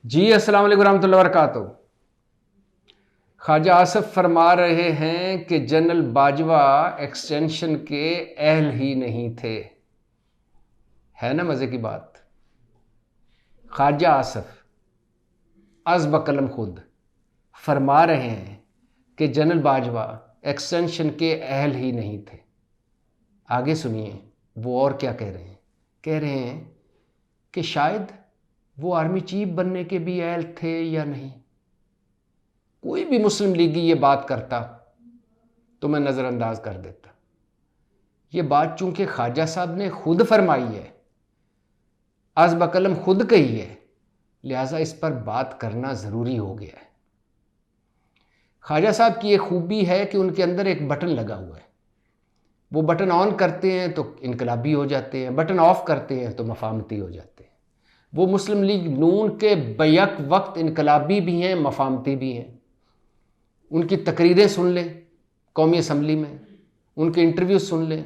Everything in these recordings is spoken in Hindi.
जी अस्सलाम वालेकुम रहमतुल्लाहि व बरकातुहू। ख्वाजा आसिफ फरमा रहे हैं कि जनरल बाजवा एक्सटेंशन के अहल ही नहीं थे। है ना मज़े की बात। ख्वाजा आसिफ अज़ बकलम खुद फरमा रहे हैं कि जनरल बाजवा एक्सटेंशन के अहल ही नहीं थे। आगे सुनिए वो और क्या कह रहे हैं। कह रहे हैं कि शायद वो आर्मी चीफ बनने के भी अहल थे या नहीं। कोई भी मुस्लिम लीगी ये बात करता तो मैं नज़रअंदाज कर देता। ये बात चूंकि ख्वाजा साहब ने खुद फरमाई है, अज़ बकलम खुद कही है, लिहाजा इस पर बात करना ज़रूरी हो गया है। ख्वाजा साहब की ये खूबी है कि उनके अंदर एक बटन लगा हुआ है। वो बटन ऑन करते हैं तो इनकलाबी हो जाते हैं, बटन ऑफ करते हैं तो मफामती हो जाते हैं। वो मुस्लिम लीग नून के बैक वक्त इनकलाबी भी हैं, मफामती भी हैं। उनकी तकरीरें सुन लें कौमी असम्बली में, उनके इंटरव्यू सुन लें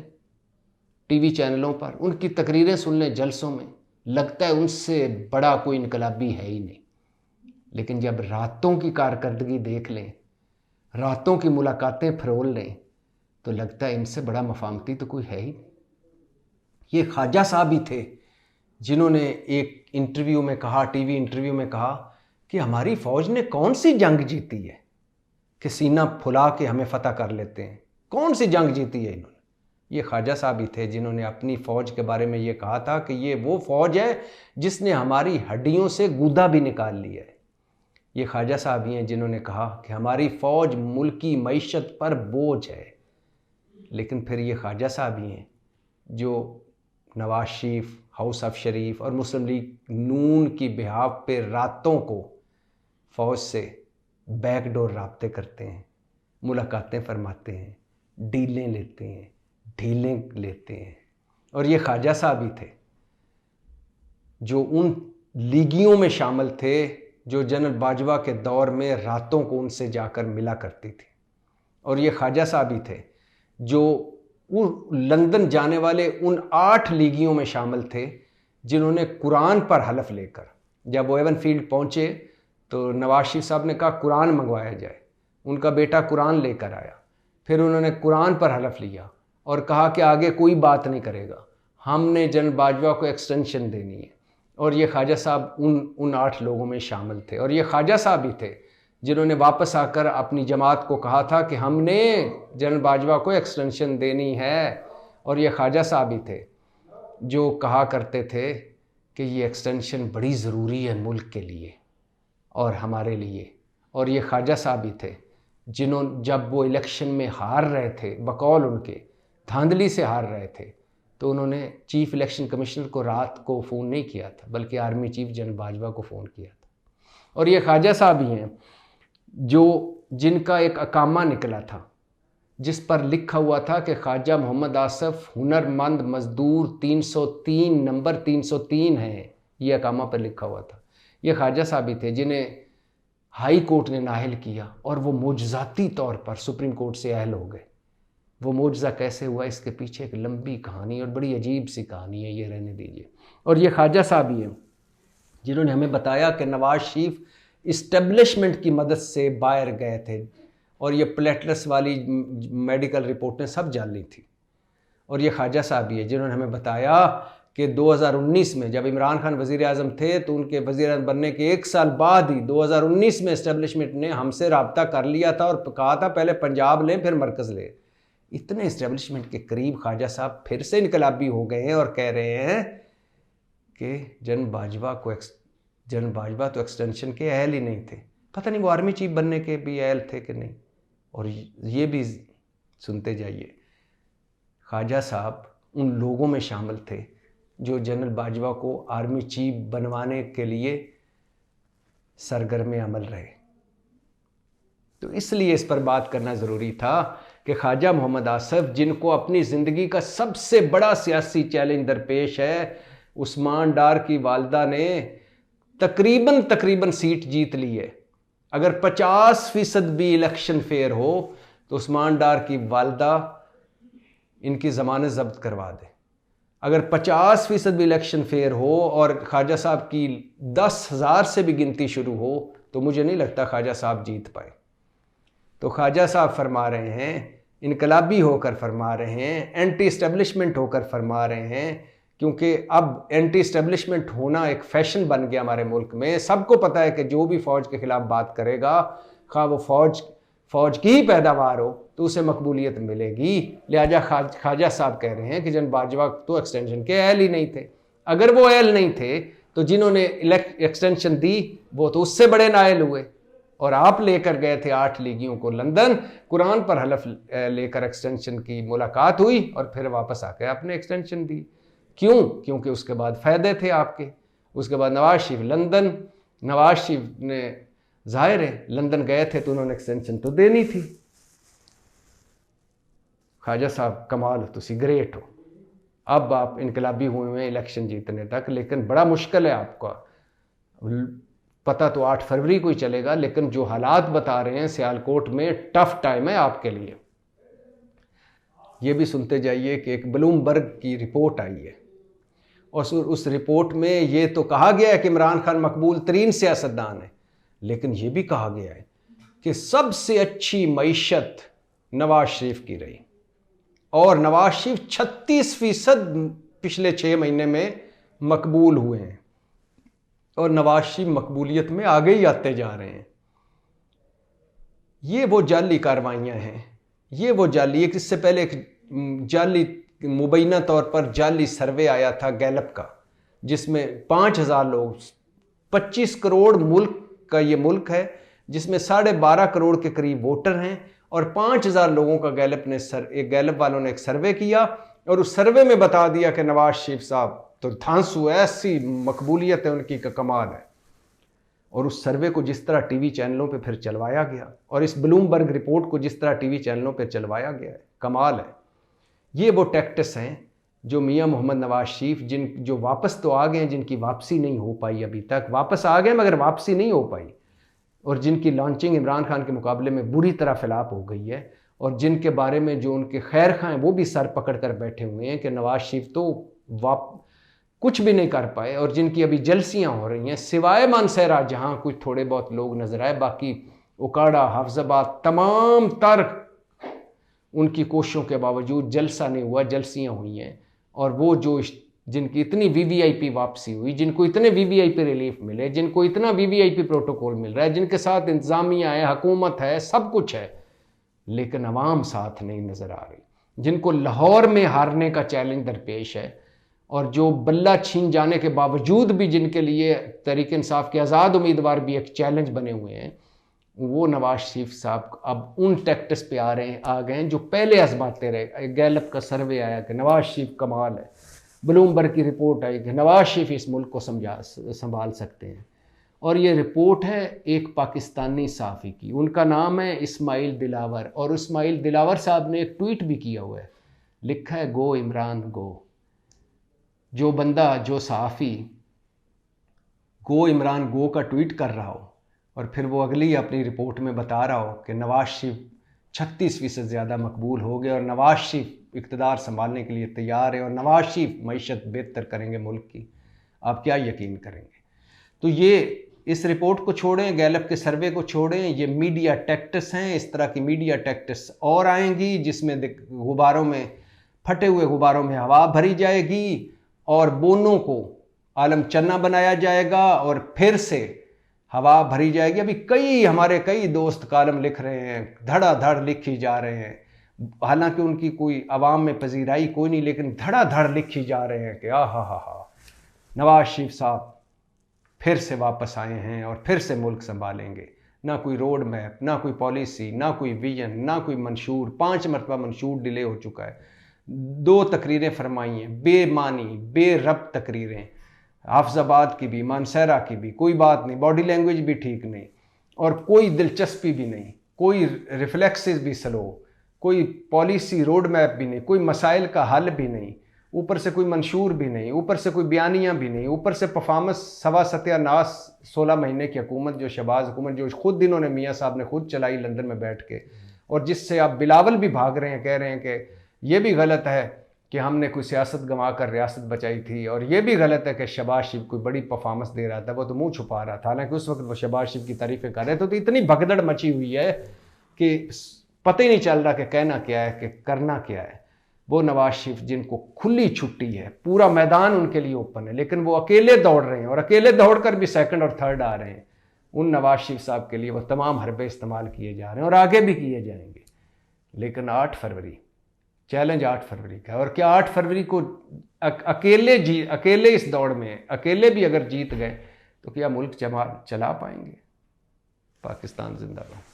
टीवी चैनलों पर, उनकी तकरीरें सुन लें जलसों में, लगता है उनसे बड़ा कोई इनकलाबी है ही नहीं। लेकिन जब रातों की कारकर्दगी देख लें, रातों की मुलाकातें फरोल लें, तो लगता है इनसे बड़ा मफामती तो कोई है ही नहीं। ये ख्वाजा साहब ही थे जिन्होंने एक इंटरव्यू में कहा, टीवी इंटरव्यू में कहा कि हमारी फ़ौज ने कौन सी जंग जीती है कि सीना फुला के हमें फतह कर लेते हैं। कौन सी जंग जीती है इन्होंने। ये ख्वाजा साहब ही थे जिन्होंने अपनी फ़ौज के बारे में ये कहा था कि ये वो फ़ौज है जिसने हमारी हड्डियों से गूदा भी निकाल लिया है। ये ख्वाजा साहब ही हैं जिन्होंने कहा कि हमारी फ़ौज मुल्की मईशत पर बोझ है। लेकिन फिर ये ख्वाजा साहब ही हैं जो नवाज शरीफ, हाउस ऑफ शरीफ और मुस्लिम लीग नून की बिहाफ पे रातों को फ़ौज से बैकडोर राब्ते करते हैं, मुलाकातें फरमाते हैं, डीलें लेते हैं, ढीलें लेते हैं। और ये ख्वाजा साहब ही थे जो उन लीगियों में शामिल थे जो जनरल बाजवा के दौर में रातों को उनसे जाकर मिला करती थी। और ये ख्वाजा साहब ही थे जो लंदन जाने वाले उन 8 लीगियों में शामिल थे जिन्होंने कुरान पर हलफ लेकर, जब वो एवन फील्ड पहुँचे तो नवाज शरीफ साहब ने कहा कुरान मंगवाया जाए। उनका बेटा कुरान लेकर आया, फिर उन्होंने कुरान पर हलफ लिया और कहा कि आगे कोई बात नहीं करेगा, हमने जनरल बाजवा को एक्सटेंशन देनी है। और ये ख्वाजा साहब उन 8 लोगों में शामिल थे। और ये ख्वाजा साहब ही थे जिन्होंने वापस आकर अपनी जमात को कहा था कि हमने जनरल बाजवा को एक्सटेंशन देनी है। और ये ख्वाजा साहब ही थे जो कहा करते थे कि ये एक्सटेंशन बड़ी ज़रूरी है मुल्क के लिए और हमारे लिए। और ये ख्वाजा साहब ही थे जिन्होंने जब वो इलेक्शन में हार रहे थे, बकौल उनके धांधली से हार रहे थे, तो उन्होंने चीफ इलेक्शन कमिश्नर को रात को फ़ोन नहीं किया था बल्कि आर्मी चीफ जनरल बाजवा को फ़ोन किया था। और ये ख्वाजा साहब ही हैं जो जिनका एक अकामा निकला था जिस पर लिखा हुआ था कि ख्वाजा मोहम्मद आसिफ हुनरमंद मजदूर 303 नंबर 303 है। ये अकामा पर लिखा हुआ था। ये ख्वाजा साहब ही थे जिन्हें हाई कोर्ट ने नाअहल किया और वो मुजज़ाती तौर पर सुप्रीम कोर्ट से अहल हो गए। वो मुजज़ा कैसे हुआ, इसके पीछे एक लंबी कहानी और बड़ी अजीब सी कहानी है, ये रहने दीजिए। और ये ख्वाजा साहब ही हैं जिन्होंने हमें बताया कि नवाज शरीफ इस्टेब्लिशमेंट की मदद से बाहर गए थे और ये प्लेटलेट्स वाली मेडिकल रिपोर्टें सब जाली थी। और ये ख्वाजा साहब ही है जिन्होंने हमें बताया कि 2019 में जब इमरान खान वज़ीर आज़म थे तो उनके वज़ीर आज़म बनने के 1 साल बाद ही 2019 में इस्टेब्लिशमेंट ने हमसे रब्ता कर लिया था और कहा था पहले पंजाब लें फिर मरकज़ लें। इतने इस्टेब्लिशमेंट के करीब ख्वाजा साहब फिर से इनकलाबी हो गए हैं और कह रहे हैं कि जनरल बाजवा तो एक्सटेंशन के अहल ही नहीं थे। पता नहीं वो आर्मी चीफ बनने के भी अहल थे कि नहीं। और ये भी सुनते जाइए, ख्वाजा साहब उन लोगों में शामिल थे जो जनरल बाजवा को आर्मी चीफ बनवाने के लिए सरगर्म अमल रहे। तो इसलिए इस पर बात करना ज़रूरी था कि ख्वाजा मोहम्मद आसिफ जिनको अपनी ज़िंदगी का सबसे बड़ा सियासी चैलेंज दरपेश है, उस्मान डार की वालदा ने तकरीबन सीट जीत ली है। अगर 50% भी इलेक्शन फेयर हो तो उस्मान डार की वालदा इनकी ज़मानत ज़ब्त करवा दे। अगर 50% भी इलेक्शन फेयर हो और ख्वाजा साहब की 10,000 से भी गिनती शुरू हो तो मुझे नहीं लगता ख्वाजा साहब जीत पाए। तो ख्वाजा साहब फरमा रहे हैं, इनकलाबी होकर फरमा रहे हैं, एंटी इस्टेब्लिशमेंट होकर फरमा रहे हैं, क्योंकि अब एंटी इस्टेब्लिशमेंट होना एक फैशन बन गया हमारे मुल्क में। सबको पता है कि जो भी फ़ौज के ख़िलाफ़ बात करेगा, खा वो फ़ौज की ही पैदावार हो, तो उसे मकबूलियत मिलेगी। लिहाजा ख्वाजा साहब कह रहे हैं कि जन बाजवा तो एक्सटेंशन के अहल ही नहीं थे। अगर वो अहल नहीं थे तो जिन्होंने एक्सटेंशन दी वो तो उससे बड़े नायल हुए। और आप लेकर गए थे 8 लीगियों को लंदन, कुरान पर हलफ लेकर एक्सटेंशन की मुलाकात हुई और फिर वापस आकर आपने एक्सटेंशन दी। क्यों? क्योंकि उसके बाद फ़ायदे थे आपके। उसके बाद नवाज शरीफ लंदन, नवाज शरीफ ने जाहिर है लंदन गए थे तो उन्होंने एक्सटेंशन तो देनी थी। ख्वाजा साहब कमाल हो, तुसी ग्रेट हो। अब आप इनकलाबी हुए हैं इलेक्शन जीतने तक, लेकिन बड़ा मुश्किल है आपका। पता तो 8 फरवरी को ही चलेगा, लेकिन जो हालात बता रहे हैं सियालकोट में, टफ टाइम है आपके लिए। ये भी सुनते जाइए कि एक ब्लूमबर्ग की रिपोर्ट आई है और उस रिपोर्ट में ये तो कहा गया है कि इमरान खान मकबूल तरीन सियासतदान है, लेकिन ये भी कहा गया है कि सबसे अच्छी मईशत नवाज शरीफ की रही और नवाज शरीफ 36% पिछले 6 महीने में मकबूल हुए हैं और नवाज शरीफ मकबूलियत में आगे ही आते जा रहे हैं। ये वो जाली कार्रवाइयाँ हैं, ये वो जाली। एक इससे पहले एक जाली मुबैना तौर पर जाली सर्वे आया था गैलप का, जिसमें 5,000 लोग, 25 करोड़ मुल्क का ये मुल्क है जिसमें 12.5 करोड़ के करीब वोटर हैं और 5,000 लोगों का गैलप वालों ने एक सर्वे किया और उस सर्वे में बता दिया कि नवाज शरीफ साहब तो धांसू, ऐसी मकबूलियत है उनकी का कमाल है। और उस सर्वे को जिस तरह टीवी चैनलों पे फिर चलवाया गया और इस ब्लूमबर्ग रिपोर्ट को जिस तरह टीवी चैनलों पे चलवाया गया है, कमाल है। ये वो टैक्टिस हैं जो मियां मोहम्मद नवाज शरीफ जो वापस तो आ गए हैं, जिनकी वापसी नहीं हो पाई अभी तक, वापस आ गए मगर वापसी नहीं हो पाई, और जिनकी लॉन्चिंग इमरान खान के मुकाबले में बुरी तरह फ्लॉप हो गई है, और जिनके बारे में जो उनके खैर खां हैं वो भी सर पकड़ कर बैठे हुए हैं कि नवाज शरीफ तो कुछ भी नहीं कर पाए, और जिनकी अभी जलसियां हो रही हैं सिवाय मानसहरा जहां कुछ थोड़े बहुत लोग नजर आए, बाकी उकाड़ा, हाफजाबाद, तमाम तर उनकी कोशिशों के बावजूद जलसा नहीं हुआ, जलसियां हुई हैं। और वो जो जिनकी इतनी वीवीआईपी वापसी हुई, जिनको इतने वीवीआईपी रिलीफ मिले, जिनको इतना वीवीआईपी प्रोटोकॉल मिल रहा है, जिनके साथ इंतजामिया है, हुकूमत है, सब कुछ है, लेकिन अवाम साथ नहीं नज़र आ रही, जिनको लाहौर में हारने का चैलेंज दरपेश है, और जो बल्ला छीन जाने के बावजूद भी जिनके लिए तहरीक इंसाफ के आज़ाद उम्मीदवार भी एक चैलेंज बने हुए हैं, वो नवाज शरीफ साहब अब उन टैक्टिस पे आ गए हैं जो पहले आजमाते रहे। गैलप का सर्वे आया कि नवाज शरीफ कमाल है, ब्लूमबर्ग की रिपोर्ट आई कि नवाज शरीफ इस मुल्क को संभाल सकते हैं, और ये रिपोर्ट है एक पाकिस्तानी सहाफ़ी की, उनका नाम है इस्माइल दिलावर, और इस्माइल दिलावर साहब ने एक ट्वीट भी किया हुआ है, लिखा है गो इमरान गो। जो बंदा, जो सहाफ़ी गो इमरान गो का ट्वीट कर रहा हो और फिर वो अगली अपनी रिपोर्ट में बता रहा हो कि नवाज शरीफ 36% ज़्यादा मकबूल हो गए और नवाज शरीफ इक़्तिदार संभालने के लिए तैयार है और नवाज शरीफ मईशत बेहतर करेंगे मुल्क की, आप क्या यकीन करेंगे? तो ये इस रिपोर्ट को छोड़ें, गैलप के सर्वे को छोड़ें, ये मीडिया टैक्टिस हैं। इस तरह की मीडिया टैक्टिस और आएंगी जिसमें गुब्बारों में, फटे हुए गुब्बारों में हवा भरी जाएगी और बोनों को आलम चन्ना बनाया जाएगा और फिर से हवा भरी जाएगी। अभी हमारे कई दोस्त कालम लिख रहे हैं, धड़ाधड़ लिखी जा रहे हैं, हालांकि उनकी कोई आवाम में पजीराई कोई नहीं, लेकिन धड़ाधड़ लिखी जा रहे हैं कि हा नवाज शरीफ साहब फिर से वापस आए हैं और फिर से मुल्क संभालेंगे। ना कोई रोड मैप, ना कोई पॉलिसी, ना कोई विजन, ना कोई मंशूर। 5 मरतबा मंशूर डिले हो चुका है, 2 तकरीरें फरमाई हैं, बेमानी बेरब तकरीरें, हाफजाबाद की भी, मानसहरा की भी, कोई बात नहीं, बॉडी लैंग्वेज भी ठीक नहीं और कोई दिलचस्पी भी नहीं, कोई रिफ्लेक्सेस भी स्लो, कोई पॉलिसी रोड मैप भी नहीं, कोई मसाइल का हल भी नहीं, ऊपर से कोई मंशूर भी नहीं, ऊपर से कोई बयानियाँ भी नहीं, ऊपर से परफॉर्मेंस सवा सत्यानाश 16 महीने की हुकूमत, जो शहबाज हुकूमत जो खुद इन्होंने मियाँ साहब ने खुद चलाई लंदन में बैठ के, और जिससे आप बिलावल भी भाग रहे हैं, कह रहे हैं कि ये भी गलत है कि हमने कोई सियासत गंवा कर रियासत बचाई थी। और ये भी गलत है कि शहबाज शरीफ कोई बड़ी परफॉर्मेंस दे रहा था, वो तो मुंह छुपा रहा था। हालांकि उस वक्त वो शहबाज शरीफ की तारीफ़ें कर रहे थे, तो इतनी भगदड़ मची हुई है कि पता ही नहीं चल रहा कि कहना क्या है कि करना क्या है। वो नवाज शरीफ जिनको खुली छुट्टी है, पूरा मैदान उनके लिए ओपन है, लेकिन वो अकेले दौड़ रहे हैं और अकेले दौड़कर भी सेकंड और थर्ड आ रहे हैं। उन नवाज शरीफ साहब के लिए वो तमाम हरबे इस्तेमाल किए जा रहे हैं और आगे भी किए जाएंगे। लेकिन 8 फरवरी चैलेंज 8 फरवरी का है। और क्या 8 फरवरी को अकेले इस दौड़ में अकेले भी अगर जीत गए तो क्या मुल्क चला पाएंगे? पाकिस्तान जिंदाबाद।